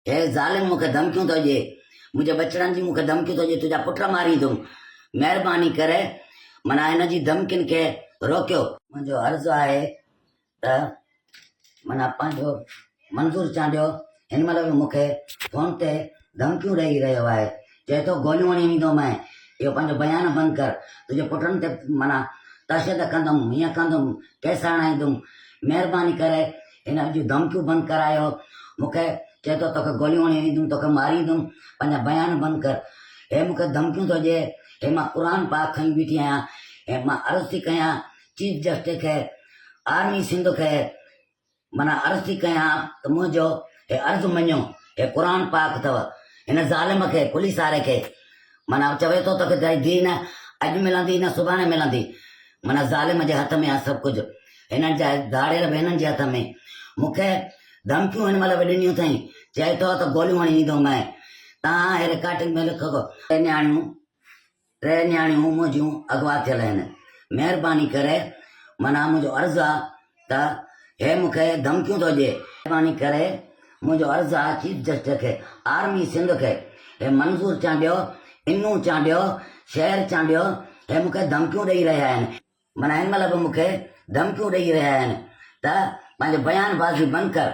हे ज़ालिम मूंखे धमकियूं थो ॾिए, मुंहिंजे बचड़नि जी मूंखे धमकियूं थो ॾिए, तुंहिंजा पुट मारींदुमि। महिरबानी करे माना हिन जी धमकियुनि खे रोकियो। मुंहिंजो अर्ज़ु आहे त माना पंहिंजो मंज़ूर चांडियो हिन महिल बि मूंखे फ़ोन ते धमकियूं ॾेई रहियो आहे, चए थो गोलियूं हणी ईंदोमांइ, इहो पंहिंजो बयानु बंदि कर, तुंहिंजे पुटनि ते माना तशद कंदुमि, हीअं कंदुमि, केस हणाईंदुमि। महिरबानी करे हिन जूं धमकियूं बंदि करायो। मूंखे चए थो तोखे गोलियूं हणी ईंदुमि, तोखे मारींदुमि, पंहिंजा बयान बंदि कर। हे मूंखे धमकियूं थो ॾिए, हे मां क़ुर पाक खणी बीठी आहियां, हे मां अर्ज़ु थी कयां चीफ जस्टिस खे, आर्मी सिंध खे, माना अर्ज़ु थी कयां त मुंहिंजो हे अर्ज़ु मञो, हे क़ुर पाक अथव। हिन ज़ालिम खे, पुलिस वारे खे माना चवे थो तोखे धी न अॼु मिलंदी न सुभाणे मिलंदी, माना ज़ालिम जे हथ में आहे सभु कुझु, हिननि जा धाड़ियल बि हिननि जे हथ में। मूंखे धमकियूं हिन महिल बि ॾिनियूं अथई, चए थो त गोलियूं हणी ईंदोमांइ। तव्हां हे रिकॉर्डिंग में लिखो, टे न्याणियूं मुंहिंजियूं अगवा थियल आहिनि। महिरबानी करे माना मुंहिंजो अर्ज़ु आहे त हे मूंखे धमकियूं थो ॾिए, महिरबानी करे मुंहिंजो अर्ज़ु आहे चीफ जस्टिस खे, आर्मी सिंध खे, हे मंज़ूर चांडियो, इनू चांडियो, शहर चांडियो, हे मूंखे धमकियूं ॾेई रहिया आहिनि। माना हिन महिल बि मूंखे धमकियूं ॾेई रहिया आहिनि त पंहिंजो बयानबाज़ी बंदि कर।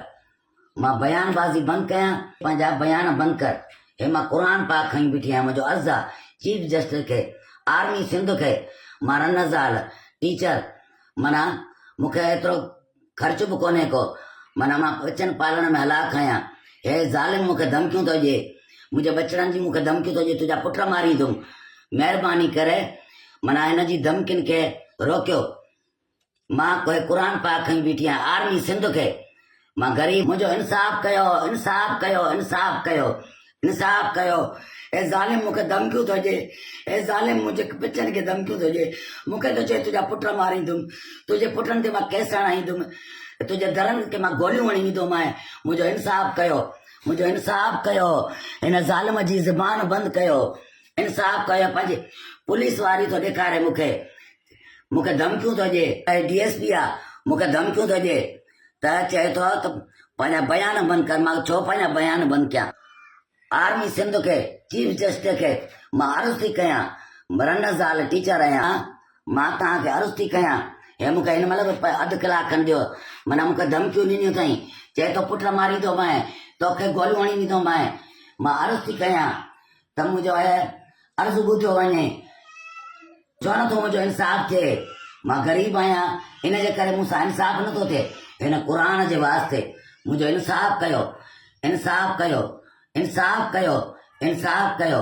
मां बयानबाज़ी बंदि कयां, पंहिंजा बयान बंदि कर। हे मां क़ुर पाक खणी बीठी आहियां, मुंहिंजो अर्ज़ु आहे चीफ जस्टिस खे, आर्मी सिंध खे, मां रनज़ाल टीचर, माना मूंखे एतिरो ख़र्च बि कोन्हे को, माना मां बचन पालण में हलाक आहियां। हे ज़ालिम मूंखे धमकियूं थो ॾिए, मुंहिंजे बचड़नि जी मूंखे धमकियूं थो ॾिए, तुंहिंजा पुट मारींदुमि। महिरबानी करे माना हिन जी धमकियुनि खे रोकियो। मां कोई क़ुर पाक खणी बीठी आहियां, आर्मी सिंध खे, मां ग़रीब, मुंहिंजो इंसाफ़ कयो, इंसाफ़ कयो, इंसाफ़ कयो, इंसाफ़ कयो। हे ज़ालिम मूंखे धमकियूं थो ॾिए, हे ज़ालिम मुंहिंजे बचनि खे धमकियूं थो ॾिए, मूंखे थो चए तुंहिंजा पुट मारींदुमि, तुंहिंजे पुटनि ते मां केस हणाईंदुमि, तुंहिंजे दरनि खे मां गोलियूं हणी ईंदोमांइ। मुंहिंजो इंसाफ़ कयो, मुंहिंजो इंसाफ़ कयो, हिन ज़ालिम जी ज़बान बंदि कयो, इंसाफ़ कयो। पंहिंजी पुलिस वारी थो ॾेखारे मूंखे धमकियूं थो ॾिए, DSP आहे, मूंखे धमकियूं थो ॾिए त चए थो त पंहिंजा बयान बंदि कर। मां छो पंहिंजा बयान बंदि कयां? आर्मी सिंध खे, चीफ जस्टिस खे मां अर्ज़ु थी कयां, रनज़ाल टीचर आहियां, मां तव्हांखे अर्ज़ु थी कयां, हे मूंखे हिन महिल बि अधु कलाक खनि ॾियो, माना मूंखे धमकियूं ॾिनियूं अथई, चए थो पुट मारींदोमांइ, तोखे गोलियूं हणी ॾींदोमांइ। मां अर्ज़ु थी कयां त मुंहिंजो अर्ज़ु ॿुधियो वञे, छो नथो मुंहिंजो इंसाफ़ थिए? मां ग़रीब आहियां, इन जे करे मूंसां इंसाफ़ नथो थिए। हिन क़ुर जे वास्ते मुंहिंजो इंसाफ़ कयो, इंसाफ़ कयो, इंसाफ़ कयो, इंसाफ़ कयो।